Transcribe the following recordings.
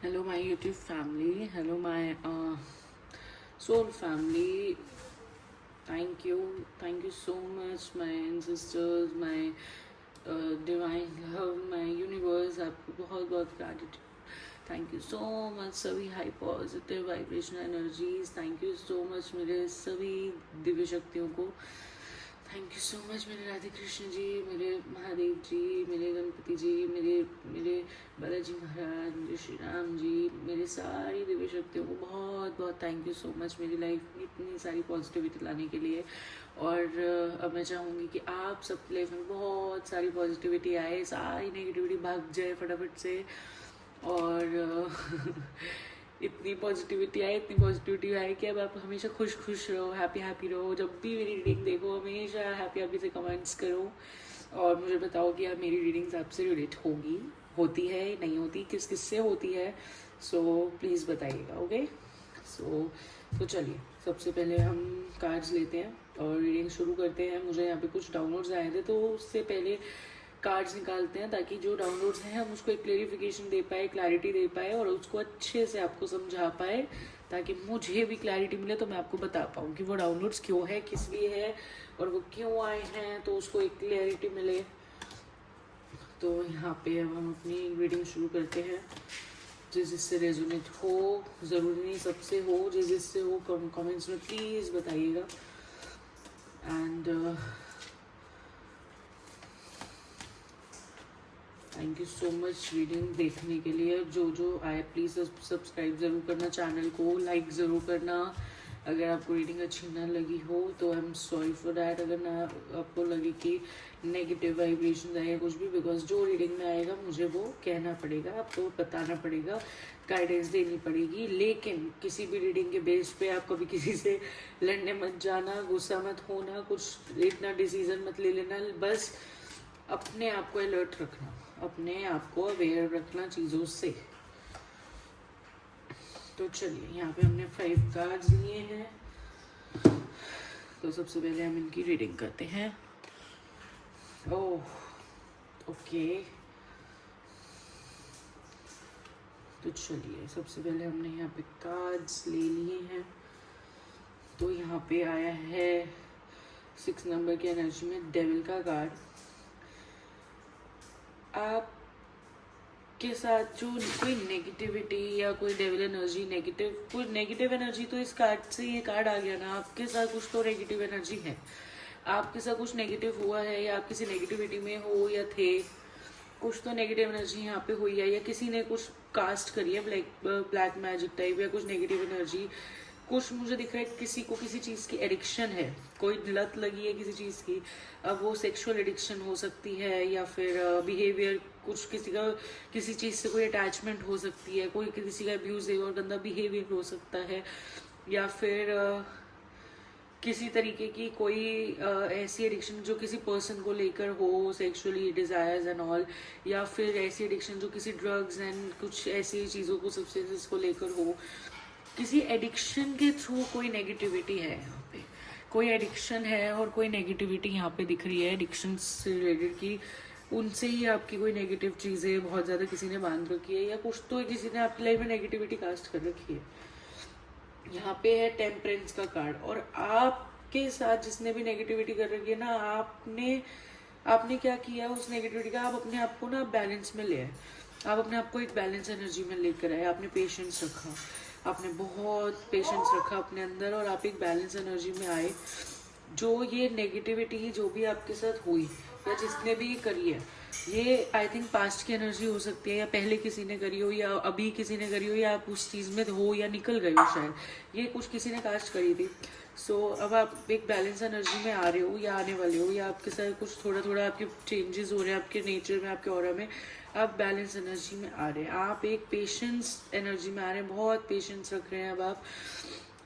Hello, my YouTube family. Hello, my soul family. Thank you so much, my ancestors, my divine love, my universe. आपको बहुत बहुत gratitude. Thank you so much सभी high positive vibration energies. Thank you so much मेरे सभी दिव्य शक्तियों को. Thank you so much मेरे राधे कृष्ण जी, मेरे महादेव जी, मेरे गणपति जी, मेरे मेरे बालाजी महाराज, मेरे श्री राम जी, मेरे सारी दिव्य शक्तियों को बहुत बहुत थैंक यू सो मच मेरी लाइफ में इतनी सारी पॉजिटिविटी लाने के लिए. और अब मैं चाहूँगी कि आप सबकी लाइफ में बहुत सारी पॉजिटिविटी आए, सारी नेगेटिविटी भाग जाए फटाफट से. और इतनी पॉजिटिविटी आए कि अब आप हमेशा खुश खुश रहो, हैप्पी रहो. जब भी मेरी रीडिंग देखो हमेशा हैप्पी से कमेंट्स करो और मुझे बताओ कि यार मेरी रीडिंग्स आपसे रिलेट होती है नहीं होती, किस किस से होती है. सो प्लीज़ बताइएगा. ओके. तो चलिए सबसे पहले हम कार्ड्स लेते हैं और रीडिंग शुरू करते हैं. मुझे यहाँ पे कुछ डाउनलोड्स आए थे तो उससे पहले कार्ड्स निकालते हैं ताकि जो डाउनलोड्स हैं हम उसको एक क्लेरिफिकेशन दे पाए, क्लैरिटी दे पाए और उसको अच्छे से आपको समझा पाए, ताकि मुझे भी क्लैरिटी मिले तो मैं आपको बता पाऊँ कि वो डाउनलोड्स क्यों है, किस लिए है और वो क्यों आए हैं, तो उसको एक क्लैरिटी मिले. तो यहाँ पे अब हम अपनी रीडिंग शुरू करते हैं. जिससे रेजोनेट हो, ज़रूरी नहीं सबसे हो, जिससे हो कमेंट्स में प्लीज़ बताइएगा. And thank you so much reading देखने के लिए. जो आए प्लीज़ सब्सक्राइब ज़रूर करना, चैनल को लाइक ज़रूर करना. अगर आपको रीडिंग अच्छी ना लगी हो तो I am sorry for that. अगर ना आपको लगे कि नेगेटिव वाइब्रेशन आए या कुछ भी, बिकॉज जो रीडिंग में आएगा मुझे वो कहना पड़ेगा, आपको बताना पड़ेगा, गाइडेंस देनी पड़ेगी. लेकिन किसी भी रीडिंग के बेस पे आप कभी किसी से लड़ने मत जाना, गुस्सा मत होना, कुछ इतना डिसीजन मत ले लेना. बस अपने आप को अलर्ट रखना, अपने आप को अवेयर रखना चीज़ों से. तो चलिए यहाँ पे हमने 5 कार्ड्स लिए हैं. तो सबसे पहले हम इनकी रीडिंग करते हैं. Oh okay. तो चलिए सबसे पहले हमने यहाँ पे कार्ड्स ले लिए हैं. तो यहाँ पे आया है 6 नंबर की एनर्जी में डेविल का कार्ड. आप के साथ जो कोई नेगेटिविटी या कोई डेविल एनर्जी, कोई नेगेटिव एनर्जी, तो इस कार्ड से ये कार्ड आ गया ना, आपके साथ कुछ तो नेगेटिव एनर्जी है, आपके साथ कुछ नेगेटिव हुआ है, या आप किसी नेगेटिविटी में हो या थे, कुछ तो नेगेटिव एनर्जी यहाँ पे हुई है, या किसी ने कुछ कास्ट करी है ब्लैक मैजिक टाइप, या कुछ नेगेटिव एनर्जी. कुछ मुझे दिख रहा है किसी को किसी चीज़ की एडिक्शन है, कोई लत लगी है किसी चीज़ की. अब वो सेक्सुअल एडिक्शन हो सकती है, या फिर बिहेवियर, कुछ किसी का किसी चीज़ से कोई अटैचमेंट हो सकती है, कोई किसी का अब्यूजिव और गंदा बिहेवियर हो सकता है, या फिर किसी तरीके की कोई ऐसी एडिक्शन जो किसी पर्सन को लेकर हो, सेक्सुअली डिज़ायर्स एंड ऑल, या फिर ऐसी एडिक्शन जो किसी ड्रग्स एंड कुछ ऐसी चीज़ों को, सब्सटेंसेस को लेकर हो. किसी एडिक्शन के थ्रू कोई नेगेटिविटी है यहाँ पे, कोई एडिक्शन है और कोई नेगेटिविटी यहाँ पे दिख रही है एडिक्शन से रिलेटेड की, उनसे ही आपकी कोई नेगेटिव चीज़ें बहुत ज़्यादा किसी ने बांध रखी है, या कुछ तो किसी ने आपकी लाइफ में नेगेटिविटी कास्ट कर रखी है. यहाँ पे है टेम्परेंस का कार्ड. और आपके साथ जिसने भी नेगेटिविटी कर रखी है ना, आपने क्या किया उस नेगेटिविटी का, आप अपने आप को ना बैलेंस में ले आए, आप अपने आप को एक बैलेंस एनर्जी में लेकर आए. आपने पेशेंस रखा, आपने बहुत पेशेंस रखा अपने अंदर, और आप एक बैलेंस एनर्जी में आए. जो ये नेगेटिविटी जो भी आपके साथ हुई या जिसने भी करी है, ये आई थिंक पास्ट की एनर्जी हो सकती है, या पहले किसी ने करी हो, या अभी किसी ने करी हो, या आप उस चीज़ में हो या निकल गए हो शायद, ये कुछ किसी ने कास्ट करी थी. सो अब आप एक बैलेंस एनर्जी में आ रहे हो या आने वाले हो, या आपके साथ कुछ थोड़ा थोड़ा आपके चेंजेस हो रहे हैं आपके नेचर में, आपके ऑरा में, आप बैलेंस एनर्जी में आ रहे हैं. आप एक पेशेंस एनर्जी में आ रहे हैं, बहुत पेशेंस रख रहे हैं.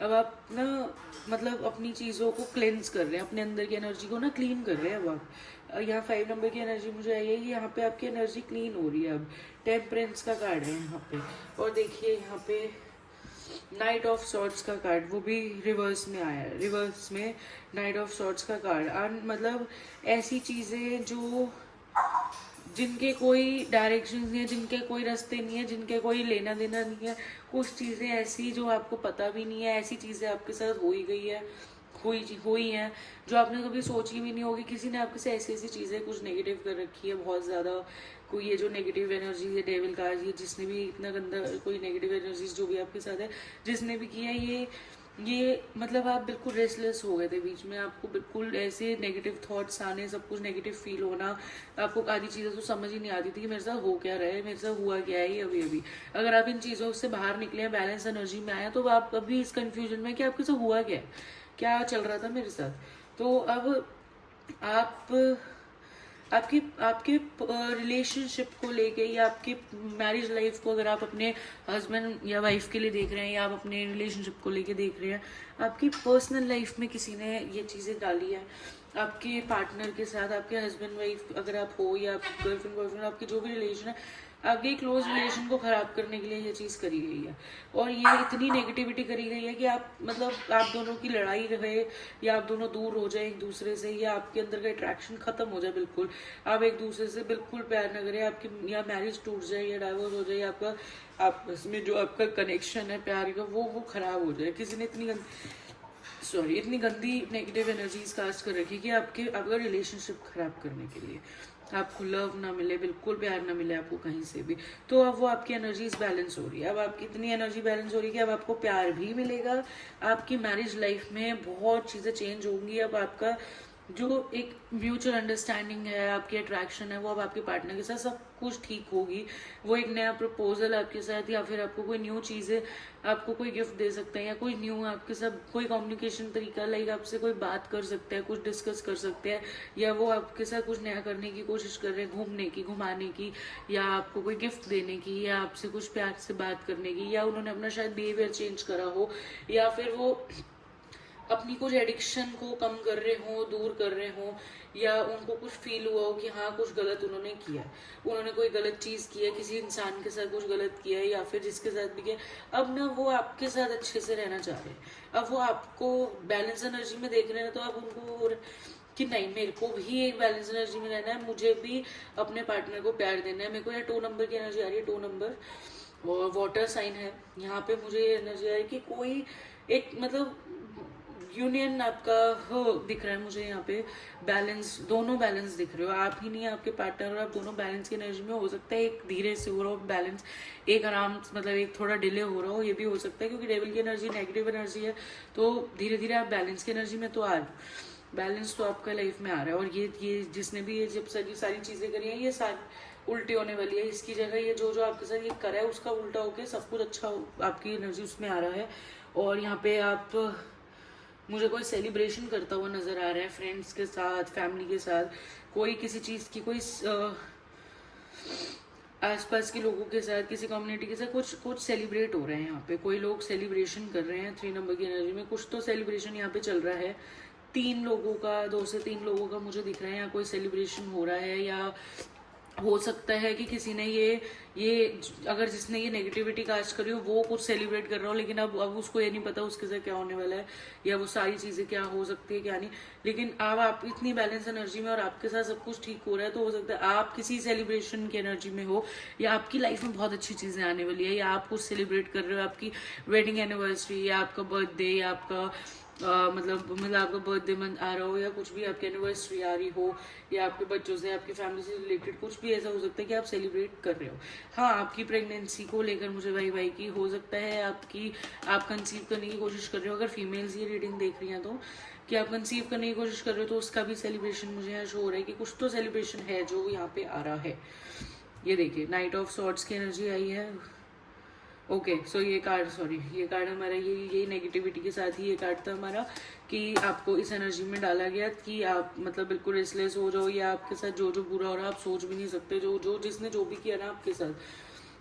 अब आप ना मतलब अपनी चीज़ों को क्लेंस कर रहे हैं, अपने अंदर की एनर्जी को ना क्लीन कर रहे हैं. अब आप यहाँ 5 नंबर की एनर्जी मुझे आई है, यहाँ पे आपकी एनर्जी क्लीन हो रही है. अब टेम्परेंस का कार्ड है यहाँ पे, और देखिए यहाँ पे नाइट ऑफ सॉर्ट्स का कार्ड, वो भी रिवर्स में आया है. रिवर्स में नाइट ऑफ सॉर्ट्स का कार्ड, मतलब ऐसी चीज़ें जिनके कोई डायरेक्शन नहीं है, जिनके कोई रास्ते नहीं है, जिनके कोई लेना देना नहीं है, कुछ चीज़ें ऐसी जो आपको पता भी नहीं है, ऐसी चीज़ें आपके साथ हो ही गई है, हुई हैं जो आपने कभी सोची भी नहीं होगी। किसी ने आपके से ऐसी ऐसी चीज़ें कुछ नेगेटिव कर रखी है बहुत ज़्यादा। कोई ये जो नेगेटिव एनर्जी है, डेविल कार्ड, ये जिसने भी इतना गंदा कोई नेगेटिव एनर्जीज जो भी आपके साथ है, जिसने भी किया ये मतलब आप बिल्कुल रेस्टलेस हो गए थे बीच में, आपको बिल्कुल ऐसे नेगेटिव थॉट्स आने, सब कुछ नेगेटिव फील होना, आपको आधी चीज़ें तो समझ ही नहीं आती थी कि मेरे साथ हो क्या रहा है, मेरे साथ हुआ क्या है ये अभी अभी। अगर आप इन चीज़ों से बाहर निकले हैं, बैलेंस एनर्जी में आए, तो आप अभी इस कन्फ्यूजन में कि आपके साथ हुआ क्या है, क्या चल रहा था मेरे साथ। तो अब आप आपकी आपके रिलेशनशिप को लेके या आपके मैरिज लाइफ को अगर आप अपने हस्बैंड या वाइफ के लिए देख रहे हैं, या आप अपने रिलेशनशिप को लेके देख रहे हैं, आपकी पर्सनल लाइफ में किसी ने ये चीज़ें डाली है आपके पार्टनर के साथ, आपके हस्बैंड वाइफ अगर आप हो, या गर्लफ्रेंड बॉयफ्रेंड, आपकी जो भी रिलेशन है, आपके क्लोज रिलेशन को खराब करने के लिए ये चीज़ करी गई है। और ये इतनी नेगेटिविटी करी गई है कि आप मतलब आप दोनों की लड़ाई रहे, या आप दोनों दूर हो जाए एक दूसरे से, या आपके अंदर का अट्रैक्शन खत्म हो जाए बिल्कुल, आप एक दूसरे से बिल्कुल प्यार न करें, आपकी या मैरिज टूट जाए या डाइवोर्स हो जाए, या आपका आपस में जो आपका कनेक्शन है प्यार का वो खराब हो जाए। किसी ने इतनी गंदी नेगेटिव एनर्जीज कास्ट कर रखी कि आपका रिलेशनशिप खराब करने के लिए, आपको लव ना मिले, बिल्कुल प्यार ना मिले आपको कहीं से भी, तो अब वो आपकी एनर्जीज बैलेंस हो रही है। अब आपकी इतनी एनर्जी बैलेंस हो रही है कि अब आपको प्यार भी मिलेगा, आपकी मैरिज लाइफ में बहुत चीज़ें चेंज होंगी। अब आपका जो एक म्यूचुअल अंडरस्टैंडिंग है, आपकी अट्रैक्शन है, वो अब आपके पार्टनर के साथ सब कुछ ठीक होगी। वो एक नया प्रपोजल आपके साथ, या फिर आपको कोई न्यू चीज़ें, आपको कोई गिफ्ट दे सकते हैं, या कोई न्यू आपके साथ कोई कम्युनिकेशन तरीका, लाइक आपसे कोई बात कर सकता है, कुछ डिस्कस कर सकते हैं, या वो आपके साथ कुछ नया करने की कोशिश कर रहे हैं, घूमने की, घुमाने की, या आपको कोई गिफ्ट देने की, या आपसे कुछ प्यार से बात करने की, या उन्होंने अपना शायद बिहेवियर चेंज करा हो, या फिर वो अपनी कुछ एडिक्शन को कम कर रहे हो, दूर कर रहे हो, या उनको कुछ फील हुआ हो कि हाँ कुछ गलत उन्होंने किया, उन्होंने कोई गलत चीज़ की है, किसी इंसान के साथ कुछ गलत किया है, या फिर जिसके साथ भी किया, अब ना वो आपके साथ अच्छे से रहना चाह रहे हैं। अब वो आपको बैलेंस एनर्जी में देख रहे हैं, तो अब उनको कि नहीं, मेरे को भी एक बैलेंस एनर्जी में रहना है, मुझे भी अपने पार्टनर को प्यार देना है। मेरे को यहाँ 2 नंबर की एनर्जी आ रही है, 2 नंबर और वाटर साइन है यहाँ पे। मुझे ये एनर्जी आ रही है कि कोई एक मतलब यूनियन आपका हो दिख रहा है मुझे यहाँ पे, बैलेंस, दोनों बैलेंस दिख रहे हो, आप ही नहीं आपके पार्टनर, और आप दोनों बैलेंस की एनर्जी में। हो सकता है एक धीरे से हो रहा हो बैलेंस, एक आराम मतलब एक थोड़ा डिले हो रहा हो, ये भी हो सकता है, क्योंकि डेविल की एनर्जी नेगेटिव एनर्जी है, तो धीरे धीरे आप बैलेंस की एनर्जी में तो आ रहे हो, बैलेंस तो आपका लाइफ में आ रहा है। और ये जिसने भी ये जब सारी चीजें करी हैं, ये सारी उल्टी होने वाली है। इसकी जगह ये जो आपके साथ ये करा है उसका उल्टा होके सब कुछ अच्छा आपकी एनर्जी उसमें आ रहा है। और यहाँ पे आप मुझे कोई सेलिब्रेशन करता हुआ नजर आ रहा है, फ्रेंड्स के साथ, फैमिली के साथ, कोई किसी चीज की, कोई आसपास के लोगों के साथ, किसी कम्युनिटी के साथ कुछ सेलिब्रेट हो रहे हैं। यहाँ पे कोई लोग सेलिब्रेशन कर रहे हैं। 3 नंबर की एनर्जी में कुछ तो सेलिब्रेशन यहाँ पे चल रहा है। 3 लोगों का, 2 से 3 लोगों का मुझे दिख रहा है यहाँ कोई सेलिब्रेशन हो रहा है। या हो सकता है कि किसी ने ये अगर जिसने ये नेगेटिविटी कास्ट करी हो वो कुछ सेलिब्रेट कर रहा हो, लेकिन अब उसको ये नहीं पता उसके साथ क्या होने वाला है, या वो सारी चीजें क्या हो सकती है क्या नहीं। लेकिन अब आप इतनी बैलेंस एनर्जी में और आपके साथ सब कुछ ठीक हो रहा है, तो हो सकता है आप किसी सेलिब्रेशन की एनर्जी में हो, या आपकी लाइफ में बहुत अच्छी चीजें आने वाली है, या आप कुछ सेलिब्रेट कर रहे हो, आपकी वेडिंग एनिवर्सरी, या आपका बर्थडे, या आपका मतलब आपका बर्थडे मंथ आ रहा हो, या कुछ भी आपकी एनिवर्सरी आ रही हो, या आपके बच्चों से, आपकी फैमिली से रिलेटेड कुछ भी ऐसा हो सकता है कि आप सेलिब्रेट कर रहे हो। हाँ, आपकी प्रेगनेंसी को लेकर मुझे भाई की हो सकता है आप कंसीव करने की कोशिश कर रहे हो। अगर फीमेल्स ये रीडिंग देख रही हैं तो कि आप कंसीव करने की कोशिश कर रहे हो, तो उसका भी सेलिब्रेशन मुझे यहाँ शो हो रहा है कि कुछ तो सेलिब्रेशन है जो यहाँ पे आ रहा है। ये देखिए, नाइट ऑफ सॉर्ड्स की एनर्जी आई है। ओके, सो ये कार्ड हमारा ये नेगेटिविटी के साथ ही ये कार्ड था हमारा, कि आपको इस एनर्जी में डाला गया कि आप मतलब बिल्कुल रेस्टलेस हो जाओ, या आपके साथ जो बुरा हो रहा है आप सोच भी नहीं सकते, जो जिसने जो भी किया ना आपके साथ,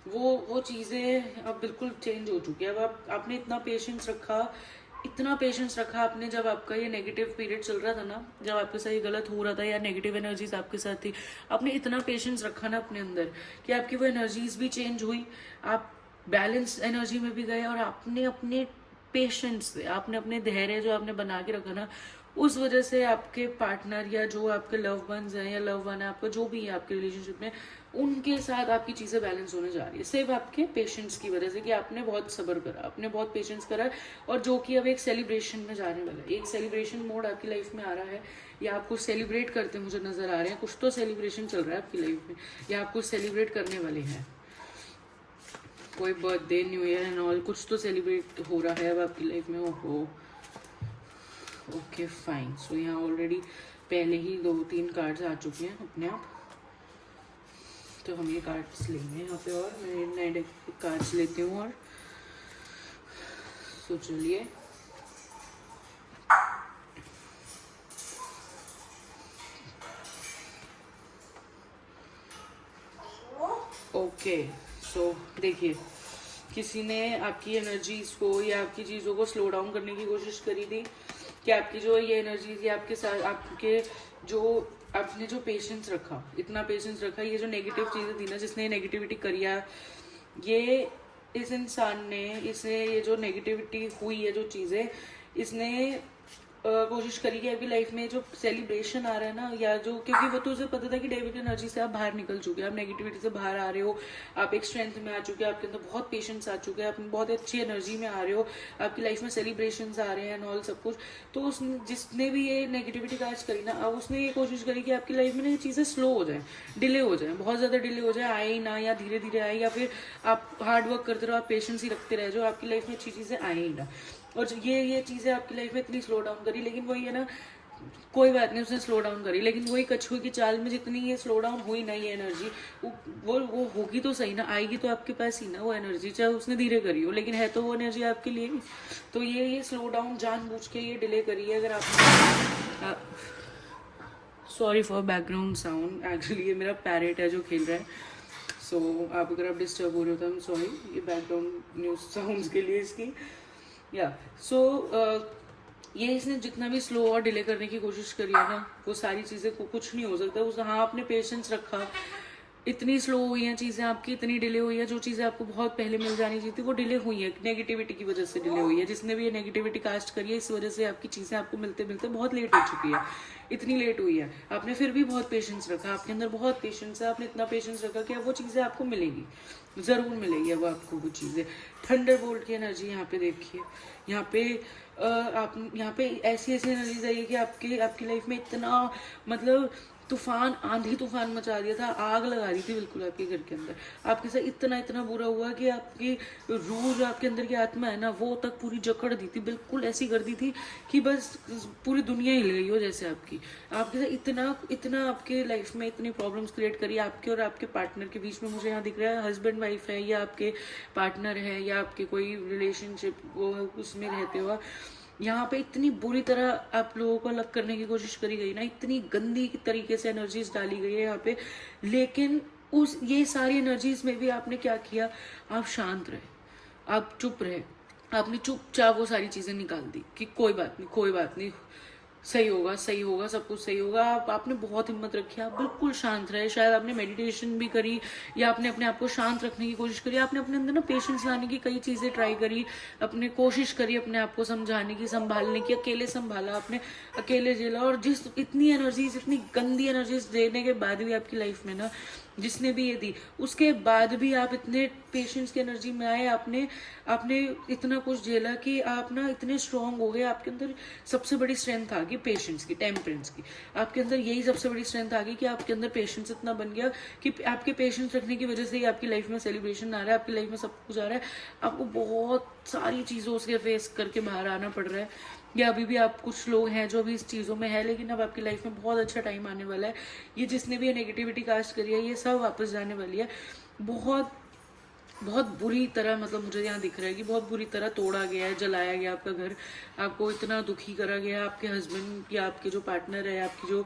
वो चीज़ें अब बिल्कुल चेंज हो चुकी है। अब आपने इतना पेशेंस रखा आपने, जब आपका ये नेगेटिव पीरियड चल रहा था ना, जब आपके साथ ये गलत हो रहा था या नेगेटिव एनर्जीज आपके साथ थी, आपने इतना पेशेंस रखा ना अपने अंदर कि आपकी वो एनर्जीज भी चेंज हुई, आप बैलेंस एनर्जी में भी गए, और आपने अपने पेशेंस से, आपने अपने धैर्य जो आपने बना के रखा ना, उस वजह से आपके पार्टनर या जो आपके लव वंस हैं या लव वन है आपका, जो भी है आपके रिलेशनशिप में, उनके साथ आपकी चीज़ें बैलेंस होने जा रही है सिर्फ आपके पेशेंस की वजह से, कि आपने बहुत सब्र करा, आपने बहुत पेशेंस करा, और जो कि अब एक सेलिब्रेशन में जाने वाला है। एक सेलिब्रेशन मोड आपकी लाइफ में आ रहा है, या आप कुछ सेलिब्रेट करते मुझे नजर आ रहे हैं, कुछ तो सेलिब्रेशन चल रहा है आपकी लाइफ में, या आप कुछ सेलिब्रेट करने वाले हैं, कोई birthday, new year and all, कुछ तो सेलिब्रेट हो रहा है अब आपकी लाइफ में। ओहो, ओके फाइन। सो यहाँ ऑलरेडी पहले ही 2-3 कार्ड्स आ चुके हैं अपने आप, तो हम ये कार्ड्स लेंगे यहाँ पे, और मैं नए डेक कार्ड्स लेती हूँ। और सो चलिए, ओके। सो देखिए, किसी ने आपकी एनर्जीज को या आपकी चीज़ों को स्लो डाउन करने की कोशिश करी थी, कि आपकी जो ये एनर्जी थी आपके साथ, आपके जो आपने जो पेशेंस रखा, इतना पेशेंस रखा, ये जो नेगेटिव चीज़ें थी ना, जिसने नेगेटिविटी करी है, ये इस इंसान ने, इसे ये जो नेगेटिविटी हुई है, जो चीज़ें इसने कोशिश करी कि आपकी लाइफ में जो सेलिब्रेशन आ रहा है ना, या जो, क्योंकि वो तो उसे पता था कि डेविड एनर्जी से आप बाहर निकल चुके हैं, आप नेगेटिविटी से बाहर आ रहे हो, आप एक स्ट्रेंथ में आ चुके हैं, आपके अंदर बहुत पेशेंस आ चुके हैं, आप बहुत अच्छी एनर्जी में आ रहे हो, आपकी लाइफ में सेलिब्रेशंस आ रहे हैं एंड ऑल सब कुछ। तो उस जिसने भी ये नेगेटिविटी कास्ट करी ना, अब उसने ये कोशिश करी कि आपकी लाइफ में ना ये चीज़ें स्लो हो जाए, डिले हो जाए, बहुत ज़्यादा डिले हो जाए, आए ही ना, या धीरे धीरे आए, या फिर आप हार्ड वर्क करते रहो, आप पेशेंस ही रखते रह जाओ, आपकी लाइफ में अच्छी चीज़ें आए ही ना। और ये चीज़ें आपकी लाइफ में इतनी स्लो डाउन करी, लेकिन वही है ना, कोई बात नहीं, उसने स्लो डाउन करी, लेकिन वही कछुए की चाल में जितनी ये स्लो डाउन हुई ना, ये एनर्जी वो होगी तो सही ना, आएगी तो आपके पास ही ना वो एनर्जी, चाहे उसने धीरे करी हो, लेकिन है तो वो एनर्जी आपके लिए ही। तो ये स्लो डाउन जानबूझ के ये डिले करी है। अगर आप, sorry for background sound, actually ये मेरा पैरेट है जो खेल रहा है, सो आप अगर आप डिस्टर्ब हो रहे हो तो आई एम सॉरी, ये बैकग्राउंड न्यूज साउंड्स के लिए इसकी। या सो ये इसने जितना भी स्लो और डिले करने की कोशिश करी है ना, वो सारी चीज़ें को कुछ नहीं हो सकता उस, हाँ आपने पेशेंस रखा, इतनी स्लो हुई हैं चीज़ें आपकी, इतनी डिले हुई है, जो चीज़ें आपको बहुत पहले मिल जानी चाहिए थी वो डिले हुई है, नेगेटिविटी की वजह से डिले हुई है, जिसने भी ये नेगेटिविटी कास्ट करी है इस वजह से आपकी चीज़ें आपको मिलते मिलते बहुत लेट हो चुकी है, इतनी लेट हुई है। आपने फिर भी बहुत पेशेंस रखा, आपके अंदर बहुत पेशेंस है, आपने इतना पेशेंस रखा कि अब वो चीज़ें आपको मिलेगी, ज़रूर मिलेगी अब आपको वो चीज़ें। थंडरबोल्ट की एनर्जी यहाँ पे देखिए, यहाँ पे आप यहाँ पे ऐसी ऐसी एनर्जीज आई है कि आपकी लाइफ में इतना, मतलब तूफान, आंधी तूफान मचा दिया था, आग लगा दी थी बिल्कुल आपके घर के अंदर, आपके साथ इतना इतना बुरा हुआ कि आपकी रूह, जो आपके अंदर की आत्मा है ना, वो तक पूरी जकड़ दी थी, बिल्कुल ऐसी कर दी थी कि बस पूरी दुनिया हिल गई हो जैसे। आपके साथ इतना इतना आपके लाइफ में इतनी प्रॉब्लम्स क्रिएट करी आपके और आपके पार्टनर के बीच में। मुझे यहाँ दिख रहा है हस्बैंड वाइफ है, या आपके पार्टनर है, या आपके कोई रिलेशनशिप वो उसमें रहते हो, यहाँ पे इतनी बुरी तरह आप लोगों को अलग करने की कोशिश करी गई ना, इतनी गंदी तरीके से एनर्जीज डाली गई है यहाँ पे, लेकिन उस ये सारी एनर्जीज में भी आपने क्या किया, आप शांत रहे, आप चुप रहे, आपने चुपचाप वो सारी चीजें निकाल दी कि कोई बात नहीं, कोई बात नहीं, सही होगा, सही होगा, सब कुछ सही होगा। आपने बहुत हिम्मत रखी, आप बिल्कुल शांत रहे, शायद आपने मेडिटेशन भी करी, या आपने अपने आप को शांत रखने की कोशिश करी, आपने अपने अंदर ना पेशेंस लाने की कई चीज़ें ट्राई करी, अपने कोशिश करी अपने आप को समझाने की, संभालने की, अकेले संभाला आपने, अकेले झेला, और जिस इतनी एनर्जीज, इतनी गंदी एनर्जीज देने के बाद भी आपकी लाइफ में ना, जिसने भी ये दी, उसके बाद भी आप इतने पेशेंस की एनर्जी में आए, आपने इतना कुछ झेला कि आप ना इतने स्ट्रांग हो गए। आपके अंदर सबसे बड़ी स्ट्रेंथ आ गई पेशेंस की, टेम्परेंस की, आपके अंदर यही सबसे बड़ी स्ट्रेंथ आ गई कि आपके अंदर पेशेंस इतना बन गया कि आपके पेशेंस रखने की वजह से ही आपकी लाइफ में सेलिब्रेशन आ रहा है, आपकी लाइफ में सब कुछ आ रहा है, आपको बहुत सारी चीज़ों से फेस करके बाहर आना पड़ रहा है। या अभी भी आप कुछ लोग हैं जो अभी इस चीज़ों में है, लेकिन अब आपकी लाइफ में बहुत अच्छा टाइम आने वाला है। ये जिसने भी ये नेगेटिविटी कास्ट करी है, ये सब वापस जाने वाली है। बहुत बहुत बुरी तरह, मतलब मुझे यहाँ दिख रहा है कि बहुत बुरी तरह तोड़ा गया है, जलाया गया आपका घर, आपको इतना दुखी करा गया, आपके हस्बैंड या आपके जो पार्टनर है, आपकी जो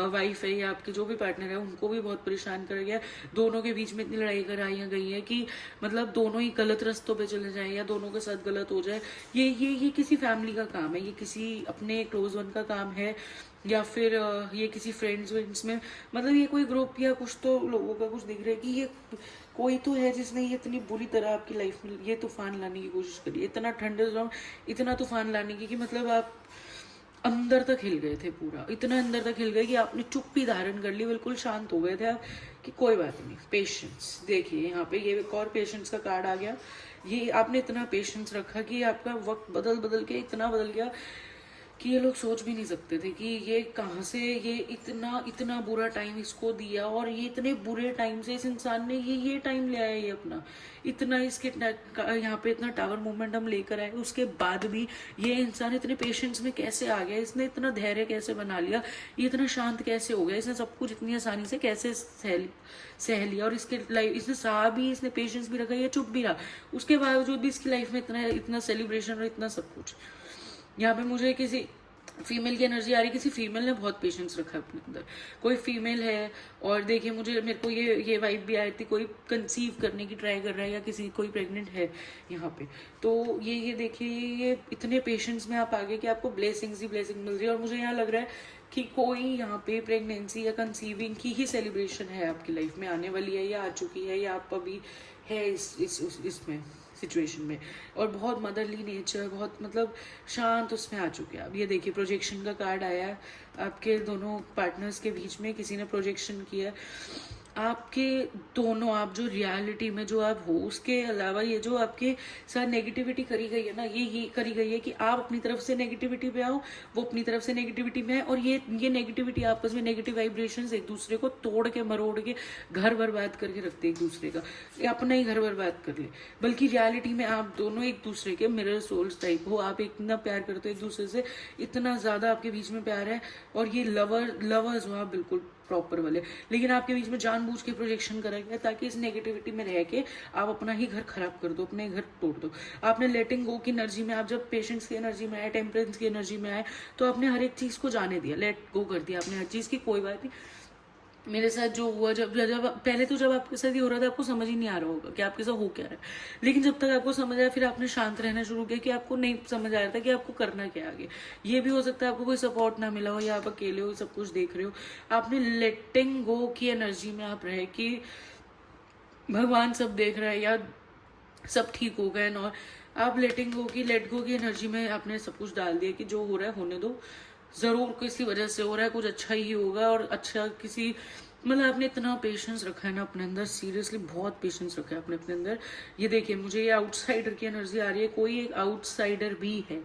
वाइफ है, या आपके जो भी पार्टनर है, उनको भी बहुत परेशान करा गया। दोनों के बीच में इतनी लड़ाई कराई गई है कि मतलब दोनों ही गलत रास्तों पे चले जाएं, या दोनों के साथ गलत हो जाए। ये किसी फैमिली का काम है, ये किसी अपने क्लोज वन का काम है, या फिर ये किसी फ्रेंड्स में, मतलब ये कोई ग्रुप या कुछ तो लोगों का कुछ दिख रहा है कि ये कोई तो है जिसने ये इतनी बुरी तरह आपकी लाइफ में ये तूफान लाने की कोशिश करी, इतना ठंडे इतना तूफान लाने की कि मतलब अंदर तक हिल गए थे, पूरा इतना अंदर तक हिल गए कि आपने चुप्पी धारण कर ली, बिल्कुल शांत हो गए थे आप कि कोई बात नहीं, पेशेंस। देखिए यहाँ पे ये एक और पेशेंस का कार्ड आ गया। ये आपने इतना पेशेंस रखा कि आपका वक्त बदल बदल के इतना बदल गया कि ये लोग सोच भी नहीं सकते थे कि ये कहाँ से ये इतना इतना बुरा टाइम इसको दिया, और ये इतने बुरे टाइम से इस इंसान ने ये टाइम ले आया, ये अपना इतना इसके यहाँ पे इतना टावर मूवमेंट हम लेकर आए, उसके बाद भी ये इंसान इतने पेशेंस में कैसे आ गया, इसने इतना धैर्य कैसे बना लिया, ये इतना शांत कैसे हो गया, इसने सब कुछ इतनी आसानी से कैसे सह लिया, और इसके लाइफ इसने सहा भी, इसने पेशेंस भी रखा, ये चुप भी रहा, उसके बावजूद भी इसकी लाइफ में इतना इतना सेलिब्रेशन और इतना सब कुछ। यहाँ पे मुझे किसी फीमेल की एनर्जी आ रही है, किसी फीमेल ने बहुत पेशेंस रखा है अपने अंदर, कोई फीमेल है। और देखिए मेरे को ये वाइब भी आई थी, कोई कंसीव करने की ट्राई कर रहा है या कोई प्रेग्नेंट है यहाँ पे। तो ये देखिए ये इतने पेशेंस में आप आगे कि आपको ब्लेसिंग्स ही ब्लेसिंग मिल रही है, और मुझे यहाँ लग रहा है कि कोई यहाँ पे प्रेगनेंसी या कंसीविंग की ही सेलिब्रेशन है आपकी लाइफ में, आने वाली है या आ चुकी है या आप अभी है इसमें सिचुएशन में, और बहुत मदरली नेचर, बहुत मतलब शांत उसमें आ चुके हैं। अब ये देखिए प्रोजेक्शन का कार्ड आया है, आपके दोनों पार्टनर्स के बीच में किसी ने प्रोजेक्शन किया है। आपके दोनों, आप जो रियलिटी में जो आप हो, उसके अलावा ये जो आपके साथ नेगेटिविटी करी गई है ना, ये करी गई है कि आप अपनी तरफ से नेगेटिविटी पे आओ, वो अपनी तरफ से नेगेटिविटी में है, और ये नेगेटिविटी आपस में नेगेटिव वाइब्रेशंस एक दूसरे को तोड़ के मरोड़ के घर बर्बाद करके रखते एक दूसरे का, अपना ही घर बर्बाद कर ले। बल्कि रियलिटी में आप दोनों एक दूसरे के मिरर सोल्स टाइप हो, आप इतना प्यार करते हो एक दूसरे से, इतना ज्यादा आपके बीच में प्यार है, और ये लवर्स हो आप बिल्कुल प्रॉपर वाले। लेकिन आपके बीच में जानबूझ के प्रोजेक्शन करा गया ताकि इस नेगेटिविटी में रह के आप अपना ही घर खराब कर दो, अपने घर तोड़ दो। आपने लेटिंग गो की एनर्जी में, आप जब पेशेंस की एनर्जी में आए, टेम्परेंस की एनर्जी में आए, तो आपने हर एक चीज को जाने दिया, लेट गो कर दिया आपने हर चीज की, कोई बात नहीं। मेरे साथ जो हुआ, जब पहले तो जब आपके साथ ये हो रहा था आपको समझ ही नहीं आ रहा होगा कि आपके साथ हो क्या रहा है, लेकिन जब तक आपको समझ आया फिर आपने शांत रहना शुरू किया कि आपको नहीं समझ आ रहा था कि आपको करना क्या आगे। ये भी हो सकता है आपको कोई सपोर्ट ना मिला हो या आप अकेले हो सब कुछ देख रहे हो। आपने लेटिंग गो की एनर्जी में आप रहे कि भगवान सब देख रहा है या सब ठीक हो गए, और आप लेट गो की एनर्जी में आपने सब कुछ डाल दिया कि जो हो रहा है होने दो, जरूर किसी वजह से हो रहा है, कुछ अच्छा ही होगा, और अच्छा किसी मतलब आपने इतना पेशेंस रखा है ना अपने अंदर, सीरियसली बहुत पेशेंस रखा है आपने अपने अंदर। ये देखिए मुझे ये आउटसाइडर की एनर्जी आ रही है, कोई एक आउटसाइडर भी है,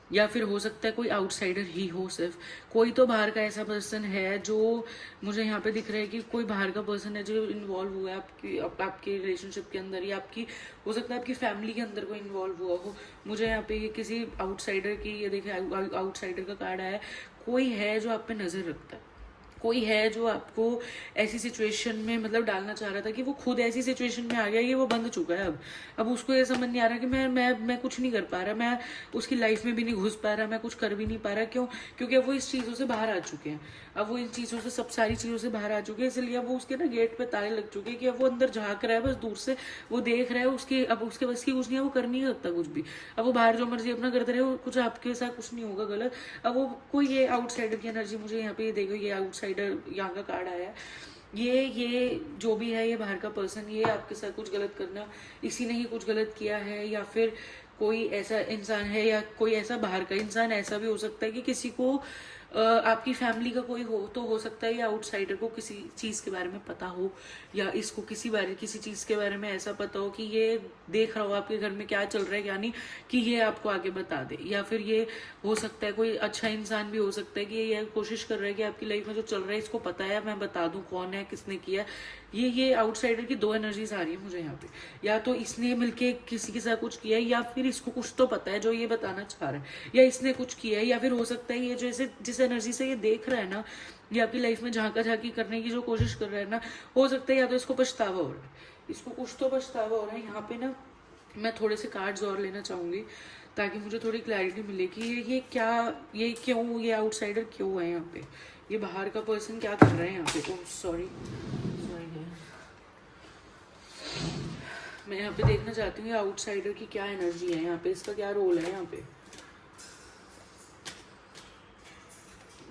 या फिर हो सकता है कोई आउटसाइडर ही हो, सिर्फ कोई तो बाहर का ऐसा पर्सन है जो मुझे यहाँ पे दिख रहा है कि कोई बाहर का पर्सन है जो इन्वॉल्व हुआ है आपकी रिलेशनशिप के अंदर, या आपकी हो सकता है आपकी फैमिली के अंदर कोई इन्वॉल्व हुआ हो। मुझे यहाँ पे किसी आउटसाइडर की, ये देखिए आउटसाइडर का कार्ड आया है, कोई है जो आप पे नजर रखता है, कोई है जो आपको ऐसी सिचुएशन में मतलब डालना चाह रहा था कि वो खुद ऐसी सिचुएशन में आ गया, ये वो बंद चुका है। अब उसको ये समझ नहीं आ रहा कि मैं कुछ नहीं कर पा रहा, मैं उसकी लाइफ में भी नहीं घुस पा रहा, मैं कुछ कर भी नहीं पा रहा। क्यों? क्योंकि अब वो इस चीजों से बाहर आ चुके हैं, अब वो इन चीजों से, सब सारी चीजों से बाहर आ चुके हैं, इसलिए अब वो उसके ना गेट पे ताले लग चुके हैं कि अब वो अंदर झांक रहा है, बस दूर से वो देख रहा है, उसकी अब उसके बस की कुछ नहीं है, वो कर नहीं सकता कुछ भी। अब वो बाहर जो मर्जी अपना करते रहे, कुछ आपके साथ कुछ नहीं होगा गलत। अब वो कोई ये आउटसाइडर की एनर्जी मुझे यहाँ पे देखो, ये आउटसाइडर यहाँ का कार्ड आया है, ये जो भी है, ये बाहर का पर्सन, ये आपके साथ कुछ गलत करना, इसी ने ही कुछ गलत किया है, या फिर कोई ऐसा इंसान है, या कोई ऐसा बाहर का इंसान, ऐसा भी हो सकता है कि किसी को आपकी फैमिली का कोई हो तो हो सकता है, या आउटसाइडर को किसी चीज के बारे में पता हो, या इसको किसी चीज के बारे में ऐसा पता हो कि ये देख रहा हो आपके घर में क्या चल रहा है क्या नहीं, कि ये आपको आगे बता दे। या फिर ये हो सकता है कोई अच्छा इंसान भी हो सकता है कि ये कोशिश कर रहा है कि आपकी लाइफ में जो चल रहा है इसको पता है, मैं बता दूं कौन है, किसने किया। ये आउटसाइडर की दो एनर्जीज आ रही है मुझे यहाँ पे, या तो इसने मिलके किसी के साथ कुछ किया है, या फिर इसको कुछ तो पता है जो ये बताना चाह रहा है, या इसने कुछ किया है, या फिर हो सकता है ये जैसे जिस एनर्जी से ये देख रहा है ना, ये आपकी लाइफ में झांका झांकी करने की जो कोशिश कर रहा है ना, हो सकता है या तो इसको पछतावा हो रहा है, इसको कुछ तो पछतावा हो रहा है। यहाँ पे ना मैं थोड़े से कार्ड्स और लेना चाहूंगी ताकि मुझे थोड़ी क्लैरिटी मिले कि ये क्या, ये क्यों, ये आउटसाइडर क्यों है यहाँ पे, ये बाहर का पर्सन क्या कर रहा है यहाँ पे। ओह सॉरी, मैं यहाँ पे देखना चाहती हूँ आउटसाइडर की क्या एनर्जी है यहाँ पे, इसका क्या रोल है यहाँ पे,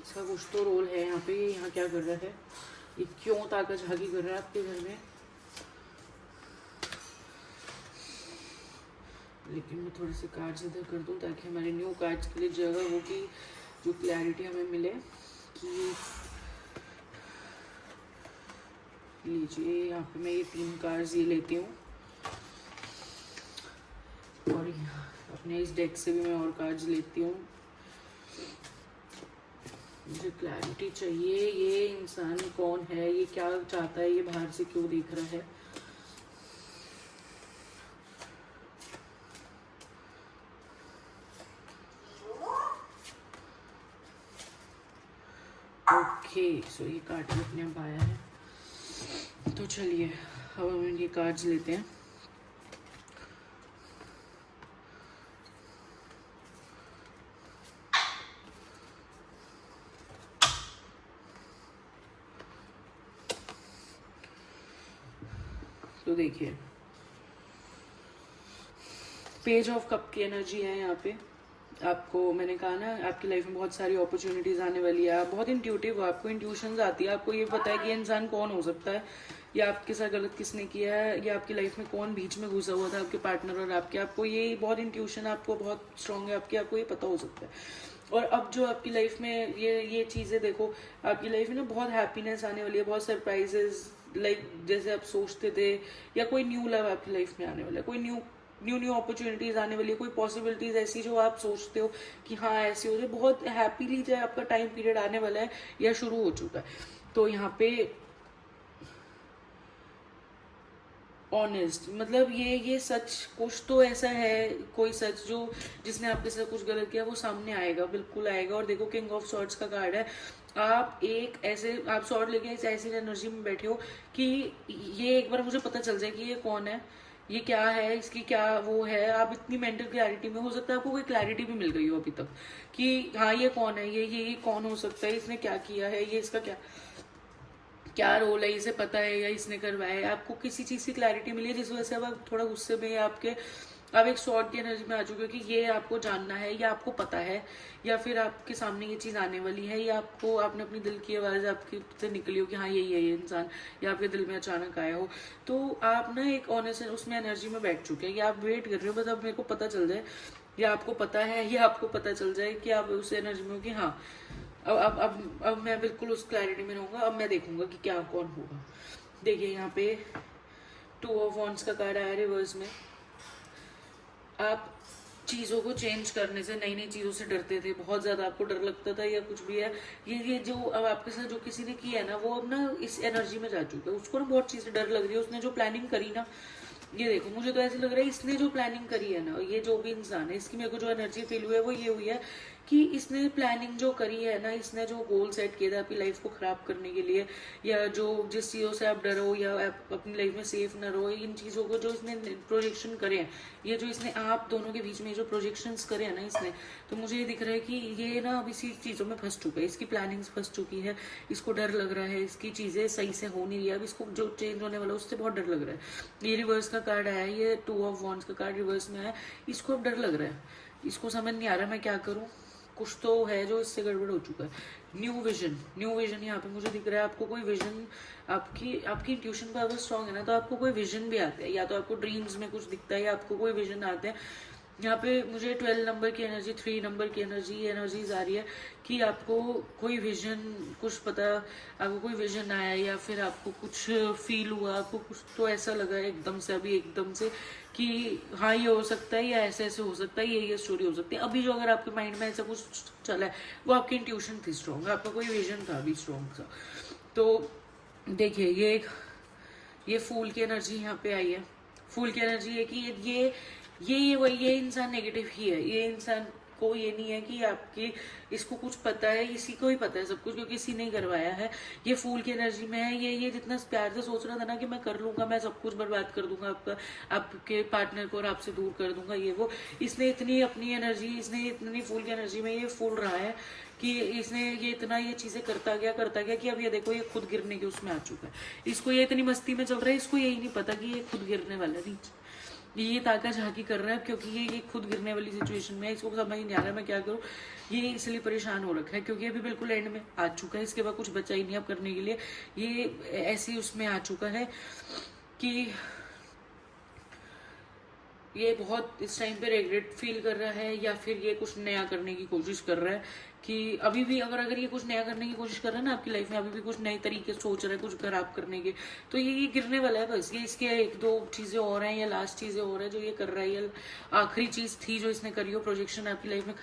इसका कुछ तो रोल है यहाँ पे, ये यहाँ क्या कर रहा है, ये क्यों ताका झाकी कर रहा है आपके घर में। लेकिन मैं थोड़े से कार्ड्स इधर कर दूँ ताकि हमारे न्यू कार्ड्स के लिए जगह हो कि जो क्लैरिटी हमें मिले कि लीजिए यहाँ पे मैं ये 3 कार्ड्स ये लेती हूँ और अपने इस डेक से भी मैं और कार्ड्स लेती हूँ। मुझे क्लैरिटी चाहिए, ये इंसान कौन है, ये क्या चाहता है, ये बाहर से क्यों देख रहा है। ओके सो ये कार्ड अपने आप आया है। तो चलिए अब हम ये कार्ड्स लेते हैं। तो देखिए पेज ऑफ कप की एनर्जी है यहाँ पे। आपको मैंने कहा ना आपकी लाइफ में बहुत सारी अपॉर्चुनिटीज आने वाली है। आप बहुत इंट्यूटिव हो, आपको इंट्यूशंस आती है, आपको ये पता है कि ये इंसान कौन हो सकता है, या आपके साथ गलत किसने किया है, या आपकी लाइफ में कौन बीच में घुसा हुआ था, आपके पार्टनर और आपके। आपको ये बहुत इंट्यूशन आपको बहुत स्ट्रांग है आपकी, आपको ये पता हो सकता है। और अब जो आपकी लाइफ में ये चीज़ें देखो, आपकी लाइफ में ना बहुत हैप्पीनेस आने वाली है, बहुत सरप्राइजेस, लाइक जैसे आप सोचते थे, या कोई न्यू लव आपकी लाइफ में आने वाला है, कोई न्यू अपॉर्चुनिटीज आने वाली है, कोई पॉसिबिलिटीज ऐसी जो आप सोचते हो कि हाँ ऐसी हो जाए, बहुत हैप्पीली जो आपका टाइम पीरियड आने वाला है या शुरू हो चुका है। तो यहाँ पे ऑनेस्ट मतलब ये सच कुछ तो ऐसा है, कोई सच जो जिसने आपके साथ कुछ गलत किया वो सामने आएगा, बिल्कुल आएगा। और देखो किंग ऑफ सॉर्ड्स का कार्ड है। आप एक ऐसे आप सॉर्ड लेके ऐसी एनर्जी में बैठे हो कि ये एक बार मुझे पता चल जाए कि ये कौन है, ये क्या है, इसकी क्या वो है। आप इतनी मेंटल क्लैरिटी में हो सकता है आपको कोई क्लैरिटी भी मिल गई हो अभी तक कि हाँ ये कौन है, ये कौन हो सकता है, इसने क्या किया है, ये इसका क्या रोल है, इसे पता है या इसने करवाया है। आपको किसी चीज की क्लैरिटी मिली है जिस वजह से अब आप थोड़ा गुस्से में आपके आप एक शॉर्ट की एनर्जी में आ चुके हो कि ये आपको जानना है या आपको पता है, या फिर आपके सामने ये चीज आने वाली है, या आपको आपने अपनी दिल की आवाज आपकी से निकली हो कि हाँ यही है ये इंसान, या आपके दिल में अचानक आया हो। तो आप ना एक ऑनेस्ट उसमें एनर्जी में बैठ चुके हैं, या आप वेट कर रहे हो बस अब मेरे को पता चल जाए, या आपको पता है या आपको पता चल जाए कि आप उस एनर्जी में हो कि हाँ अब मैं बिल्कुल उस क्लैरिटी में रहूंगा। अब मैं देखूंगा कि क्या कौन होगा। देखिए यहाँ पे 2 ऑफ वॉन्ड्स का कार्ड आया रिवर्स में। आप चीज़ों को चेंज करने से, नई नई चीज़ों से डरते थे, बहुत ज़्यादा आपको डर लगता था या कुछ भी है। ये जो अब आपके साथ जो किसी ने किया है ना, वो अब ना इस एनर्जी में जा चुका है, उसको ना बहुत चीज़ें डर लग रही है। उसने जो प्लानिंग करी ना, ये देखो मुझे तो ऐसे लग रहा है इसने जो प्लानिंग करी है ना, ये जो भी इंसान है, इसकी मेरे को जो एनर्जी फील हुई है वो ये हुई है कि इसने प्लानिंग जो करी है ना, इसने जो गोल सेट किया था आपकी लाइफ को खराब करने के लिए, या जो जिस चीज़ों से आप डरो या आप अपनी लाइफ में सेफ न रहो, इन चीज़ों को जो इसने प्रोजेक्शन करे हैं, ये जो इसने आप दोनों के बीच में जो प्रोजेक्शंस करे हैं ना इसने, तो मुझे ये दिख रहा है कि ये ना अब इसी चीज़ों में फंस चुका है, इसकी प्लानिंग्स फंस चुकी है, इसको डर लग रहा है, इसकी चीज़ें सही से हो नहीं रही है, अब इसको जो चेंज होने वाला है उससे बहुत डर लग रहा है। ये रिवर्स का कार्ड आया है, ये 2 ऑफ वॉन्ड्स का कार्ड रिवर्स में आया, इसको अब डर लग रहा है, इसको समझ नहीं आ रहा मैं क्या करूँ, कुछ तो है जो इससे गड़बड़ हो चुका है। न्यू विजन यहाँ पे मुझे दिख रहा है। आपको कोई विजन, आपकी इंट्यूशन पावर स्ट्रांग है ना, तो आपको कोई विजन भी आते हैं, या तो आपको ड्रीम्स में कुछ दिखता है या आपको कोई विजन आते हैं। यहाँ पे मुझे 12 नंबर की एनर्जी, 3 नंबर की एनर्जीज आ रही है कि आपको कोई विजन, कुछ पता, आपको कोई विजन आया या फिर आपको कुछ फील हुआ, आपको कुछ तो ऐसा लगा एकदम से, अभी एकदम से कि हाँ ये हो सकता है या ऐसे ऐसे हो सकता है, ये स्टोरी हो सकती है। अभी जो अगर आपके माइंड में ऐसा कुछ चला है वो आपकी इंट्यूशन थी स्ट्रॉन्ग, आपका कोई विजन था अभी स्ट्रॉन्ग सा। तो देखिए ये फूल की एनर्जी यहाँ पे आई है। फूल की एनर्जी है कि ये इंसान नेगेटिव ही है। ये इंसान को ये नहीं है कि आपकी इसको कुछ पता है, इसी को ही पता है सब कुछ क्योंकि इसी ने करवाया है। ये फूल की एनर्जी में है। ये जितना प्यार से सोच रहा था ना कि मैं कर लूंगा, मैं सब कुछ बर्बाद कर दूंगा आपके पार्टनर को और आपसे दूर कर दूंगा, ये वो, इसने इतनी अपनी एनर्जी, इसने इतनी फूल की एनर्जी में ये फूल रहा है कि इसने ये चीजें करता गया कि अब ये देखो ये खुद गिरने के उसमें आ चुका है। इसको ये इतनी मस्ती में चल रहा है, इसको यही नहीं पता कि ये खुद गिरने वाला है नीचे। ये ताका झाकी कर रहा है क्योंकि ये खुद गिरने वाली सिचुएशन में है। इसको समझ नहीं आ रहा है मैं क्या करूं। ये इसलिए परेशान हो रखा है क्योंकि अभी बिल्कुल एंड में आ चुका है, इसके बाद कुछ बचा ही नहीं अब करने के लिए। ये ऐसी उसमें आ चुका है कि ये बहुत इस टाइम पे रिग्रेट फील कर रहा है, या फिर ये कुछ नया करने की कोशिश कर रहा है कि अभी भी अगर ये कुछ नया करने की कोशिश कर रहा है ना आपकी लाइफ में, अभी भी कुछ नए तरीके सोच रहा है कुछ खराब करने के, तो ये गिरने वाला है बस। ये इसके एक दो चीजें और हैं या लास्ट चीजें और है जो ये कर रहा है, ये आखिरी चीज थी जो इसने करी हो प्रोजेक्शन आपकी लाइफ में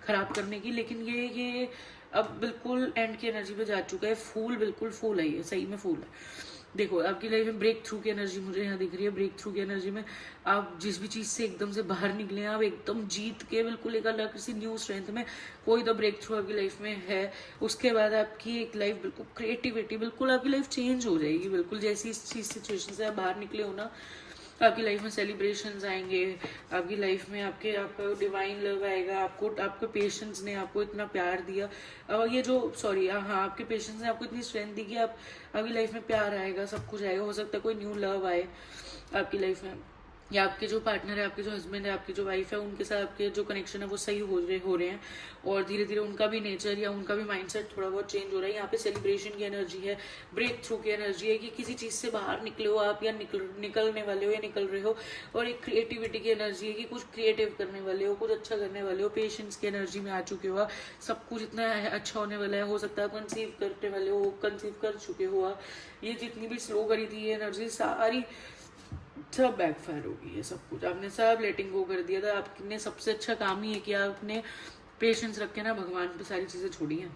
खराब करने की। लेकिन ये अब बिल्कुल एंड की एनर्जी पे जा चुका है, फूल बिल्कुल फूल है, ये सही में फूल है। देखो आपकी लाइफ में ब्रेक थ्रू की एनर्जी मुझे यहाँ दिख रही है। ब्रेक थ्रू की एनर्जी में आप जिस भी चीज से एकदम से बाहर निकले, आप एकदम जीत के बिल्कुल एक अलग किसी न्यू स्ट्रेंथ में, कोई तो ब्रेक थ्रू आपकी लाइफ में है। उसके बाद आपकी एक लाइफ बिल्कुल क्रिएटिविटी, बिल्कुल आपकी लाइफ चेंज हो जाएगी। बिल्कुल जैसी इस चीज सिचुएशन से आप बाहर निकले हो ना, आपकी लाइफ में सेलिब्रेशंस आएंगे, आपकी लाइफ में आपका डिवाइन लव आएगा, आपके पेशेंस ने आपको इतना प्यार दिया, ये जो सॉरी हाँ आपके पेशेंस ने आपको इतनी स्ट्रेंथ दी कि आपकी लाइफ में प्यार आएगा, सब कुछ आएगा। हो सकता है कोई न्यू लव आए आपकी लाइफ में, या आपके जो पार्टनर है, आपके जो हस्बैंड है, आपकी जो वाइफ है, उनके साथ आपके जो कनेक्शन है वो सही हो रहे हैं, और धीरे धीरे उनका भी नेचर या उनका भी माइंडसेट थोड़ा बहुत चेंज हो रहा है। यहाँ पे सेलिब्रेशन की एनर्जी है, ब्रेक थ्रू की एनर्जी है कि किसी चीज से बाहर निकले हो आप, या निकलने वाले हो या निकल रहे हो, और एक क्रिएटिविटी की एनर्जी है कि कुछ क्रिएटिव करने वाले हो, कुछ अच्छा करने वाले हो, पेशेंस की एनर्जी में आ चुके हो, सब कुछ इतना अच्छा होने वाला है। हो सकता है कंसीव करने वाले हो, कंसीव कर चुके हो आप। ये जितनी भी स्लो करी थी ये एनर्जी सारी सब बैकफायर होगी। ये सब कुछ आपने सब लेटिंग गो कर दिया था। आपने सबसे अच्छा काम ही है कि आपने पेशेंस रख के ना भगवान पे सारी चीजें छोड़ी हैं।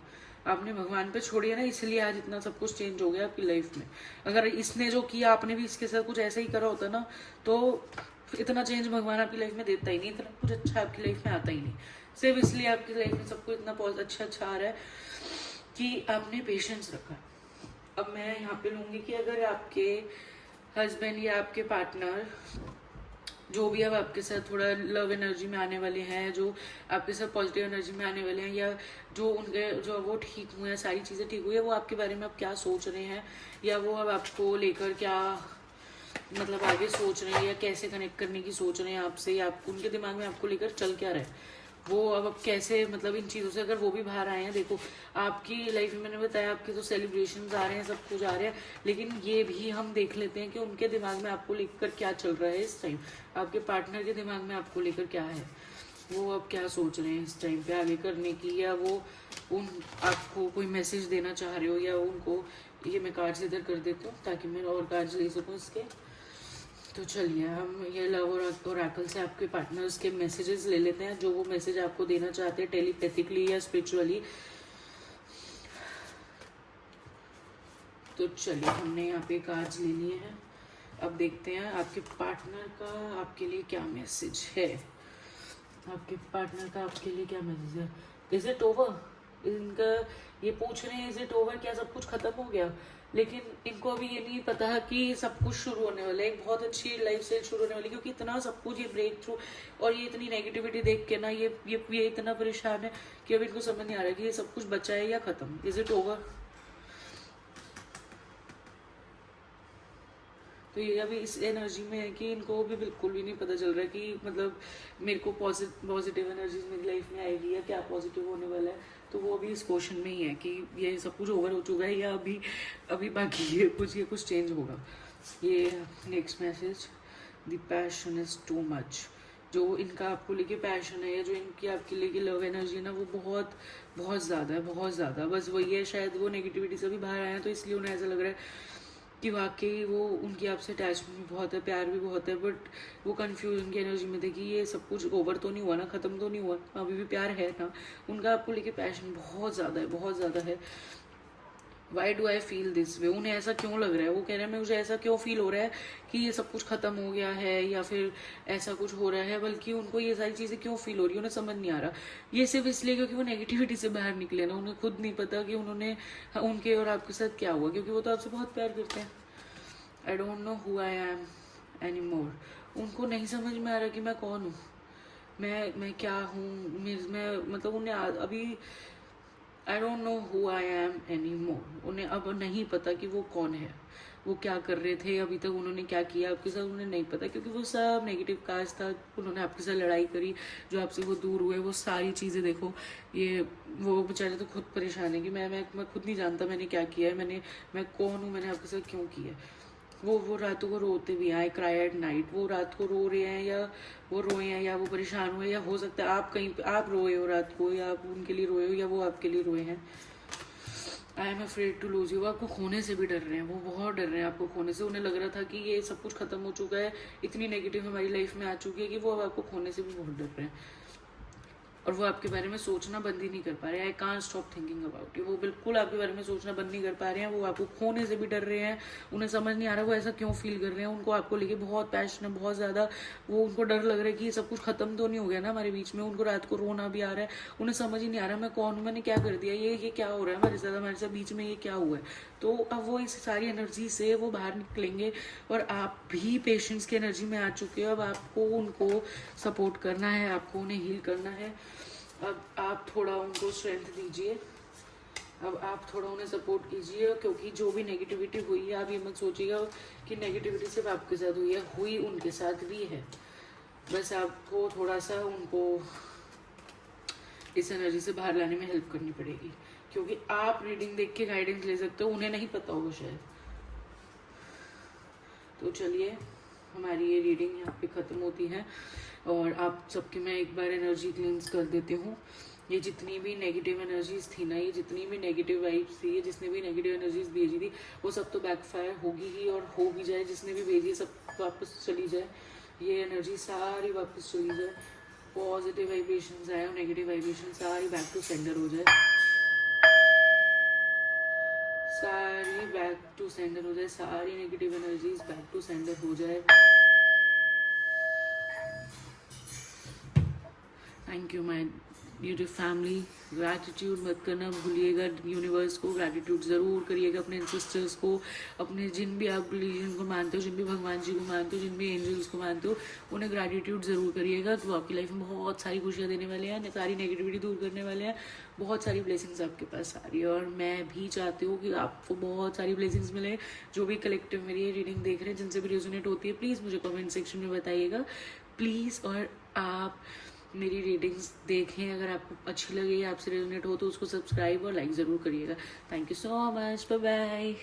आपने भगवान पे छोड़ी है ना, इसलिए आज इतना सब कुछ चेंज हो गया आपकी लाइफ में। अगर इसने जो किया आपने भी इसके साथ कुछ ऐसा ही करा होता ना, तो इतना चेंज भगवान आपकी लाइफ में देता ही नहीं, इतना कुछ अच्छा आपकी लाइफ में आता ही नहीं। सिर्फ इसलिए आपकी लाइफ में सब कुछ इतना अच्छा आ रहा है कि आपने पेशेंस रखा। अब मैं यहाँ पे लूंगी कि अगर आपके हस्बैंड या आपके पार्टनर जो भी अब आपके साथ थोड़ा लव एनर्जी में आने वाले हैं, जो आपके साथ पॉजिटिव एनर्जी में आने वाले हैं, या जो उनके जो वो ठीक हुए हैं, सारी चीज़ें ठीक हुई है, वो आपके बारे में अब क्या सोच रहे हैं, या वो अब आपको लेकर क्या मतलब आगे सोच रहे हैं, या कैसे कनेक्ट करने की सोच रहे हैं आपसे, या आप उनके दिमाग में आपको लेकर चल क्या रहे हैं, वो अब कैसे मतलब इन चीज़ों से अगर वो भी बाहर आए हैं। देखो आपकी लाइफ में मैंने बताया आपके तो सेलिब्रेशन आ रहे हैं, सब कुछ आ रहे हैं, लेकिन ये भी हम देख लेते हैं कि उनके दिमाग में आपको लेकर क्या चल रहा है इस टाइम। आपके पार्टनर के दिमाग में आपको लेकर क्या है, वो अब क्या सोच रहे हैं इस टाइम पे आगे करने की, या वो उन आपको कोई मैसेज देना चाह रहे हो, या उनको ये मैं कार्ड्स इधर कर देती हूँ ताकि मैं और कार्ड्स ले सकूँ इसके। तो चलिए हम ये लव और ओरेकल से आपके पार्टनर्स के मैसेजेस ले लेते हैं, जो वो मैसेज आपको देना चाहते हैं टेलीपैथिकली या स्पिरिचुअली। तो चलिए हमने यहाँ पे कार्ड्स ले लिए हैं। अब देखते हैं आपके पार्टनर का आपके लिए क्या मैसेज है। आपके पार्टनर का आपके लिए क्या मैसेज है। इज इट ओवर, इनका ये पूछ रहे हैं इज इट ओवर, क्या सब कुछ खत्म हो गया। लेकिन इनको अभी ये नहीं पता कि सब कुछ शुरू होने वाला है, एक बहुत अच्छी लाइफ स्टाइल शुरू होने वाली, क्योंकि इतना सब कुछ ये ब्रेक थ्रू और ये इतनी नेगेटिविटी देख के ना ये इतना परेशान है कि अभी इनको समझ नहीं आ रहा कि ये सब कुछ बचा है या खत्म। Is it over. तो ये अभी इस एनर्जी में है कि इनको भी बिल्कुल भी नहीं पता चल रहा है कि मतलब मेरे को पॉजिटिव एनर्जीज मेरी लाइफ में आएगी या क्या पॉजिटिव होने वाला है। तो वो अभी इस क्वेश्चन में ही है कि ये सब कुछ ओवर हो चुका है या अभी बाकी ये कुछ चेंज होगा। ये next message, the passion is too much. जो इनका आपको लेके पैशन है या जो इनकी आपके लेके लव एनर्जी है ना, वो बहुत ज़्यादा है, बहुत ज़्यादा। बस वही है, शायद वो नेगेटिविटी से भी बाहर आए हैं तो इसलिए उन्हें ऐसा लग रहा है कि वाकई वो उनकी आपसे अटैचमेंट भी बहुत है, प्यार भी बहुत है, बट वो कन्फ्यूजन की एनर्जी में थे कि ये सब कुछ ओवर तो नहीं हुआ ना, ख़त्म तो नहीं हुआ, अभी भी प्यार है ना। उनका आपको लेके पैशन बहुत ज़्यादा है, बहुत ज़्यादा है। Why do I feel this way, उन्हें ऐसा क्यों लग रहा है, वो कह रहे हैं मुझे ऐसा क्यों फील हो रहा है कि ये सब कुछ खत्म हो गया है या फिर ऐसा कुछ हो रहा है, बल्कि उनको ये सारी चीज़ें क्यों फील हो रही है उन्हें समझ नहीं आ रहा। ये सिर्फ इसलिए क्योंकि वो नेगेटिविटी से बाहर निकले ना, उन्हें खुद नहीं पता कि उनके और आपके साथ क्या हुआ, क्योंकि वो तो आपसे बहुत प्यार करते हैं। I don't know who I am any more. उनको नहीं समझ में आ रहा कि मैं कौन हूँ, मैं क्या हूँ। मैं मतलब उन्हें अभी I don't know who I am any more. उन्हें अब नहीं पता कि वो कौन है, वो क्या कर रहे थे अभी तक, उन्होंने क्या किया आपके साथ, उन्हें नहीं पता, क्योंकि वो सब नेगेटिव कास्ट था। उन्होंने आपके साथ लड़ाई करी, जो आपसे वो दूर हुए, वो सारी चीज़ें देखो। ये वो बेचारे तो खुद परेशान है कि मैं खुद नहीं जानता मैंने क्या किया है, मैं कौन हूँ, मैंने आपके साथ क्यों किया है। वो रातों को रोते भी हैं, आई क्राई एट नाइट। वो रात को रो रहे हैं या वो रोए हैं या वो परेशान हुए, या हो सकता है आप कहीं आप रोए हो रात को, या आप उनके लिए रोए हो या वो आपके लिए रोए हैं। I am afraid to lose you. वो आपको खोने से भी डर रहे हैं, वो बहुत डर रहे हैं आपको खोने से। उन्हें लग रहा था कि ये सब कुछ खत्म हो चुका है, इतनी नेगेटिव हमारी लाइफ में आ चुकी है कि वो अब आपको खोने से भी बहुत डर रहे हैं, और वो आपके बारे में सोचना बंद ही नहीं कर पा रहे हैं। I can't stop thinking about you. वो बिल्कुल आपके बारे में सोचना बंद नहीं कर पा रहे हैं। वो आपको खोने से भी डर रहे हैं। उन्हें समझ नहीं आ रहा वो ऐसा क्यों फील कर रहे हैं। उनको आपको लेके बहुत पैशन है, बहुत ज़्यादा। वो उनको डर लग रहा है कि सब कुछ खत्म तो नहीं हो गया ना हमारे बीच में। उनको रात को रोना भी आ रहा है। उन्हें समझ ही नहीं आ रहा मैं कौन हूँ, मैंने क्या कर दिया, ये क्या हो रहा है हमारे साथ बीच में, ये क्या हुआ है। तो अब वो इस सारी एनर्जी से वो बाहर निकलेंगे, और आप भी पेशेंस की एनर्जी में आ चुके हो। अब आपको उनको सपोर्ट करना है, आपको उन्हें हील करना है। अब आप थोड़ा उनको स्ट्रेंथ दीजिए, अब आप थोड़ा उन्हें सपोर्ट कीजिए, क्योंकि जो भी नेगेटिविटी हुई है, आप ये मत सोचिएगा कि नेगेटिविटी सिर्फ आपके साथ हुई है, हुई उनके साथ भी है। बस आपको थोड़ा सा उनको इस एनर्जी से बाहर लाने में हेल्प करनी पड़ेगी, क्योंकि आप रीडिंग देख के गाइडेंस ले सकते हो, उन्हें नहीं पता होगा शायद। तो चलिए, हमारी ये रीडिंग यहाँ पे ख़त्म होती है, और आप सबकी मैं एक बार एनर्जी क्लींस कर देती हूँ। ये जितनी भी नेगेटिव एनर्जीज थी ना, ये जितनी भी नेगेटिव वाइब्स थी, जिसने भी नेगेटिव एनर्जीज भेजी थी, वो सब तो बैकफायर होगी ही, और हो भी जाए। जिसने भी भेजी सब वापस चली जाए, ये एनर्जी सारी वापस चली जाए। पॉजिटिव वाइब्रेशंस आए और नेगेटिव वाइब्रेशन सारी बैक टू सेंटर हो जाए, सारी बैक टू सेंटर हो जाए, सारी negative energies back to centre हो जाए। Thank you my YouTube family. Gratitude मत करना भूलिएगा यूनिवर्स को, ग्रैटिट्यूड ज़रूर करिएगा अपने एंसेस्टर्स को, अपने जिन भी आप रिलीजन को मानते हो, जिन भी भगवान जी को मानते हो, जिन भी एंजल्स को मानते हो, उन्हें ग्रैटिट्यूड ज़रूर करिएगा। तो आपकी लाइफ में बहुत सारी खुशियाँ देने वाले हैं, सारी नेगेटिविटी दूर करने वाले हैं, बहुत सारी ब्लेसिंग्स आपके पास आ रही है। और मैं भी चाहती हूँ कि आपको बहुत सारी ब्लेसिंग्स मिले। जो भी कलेक्टिव मेरी ये रीडिंग देख रहे हैं, जिनसे भी रेजोनेट होती है, प्लीज़ मुझे कमेंट सेक्शन में बताइएगा प्लीज़। और आप मेरी रीडिंग्स देखें, अगर आपको अच्छी लगे, आपसे रेजोनेट हो, तो उसको सब्सक्राइब और लाइक ज़रूर करिएगा। Thank you so much, bye bye.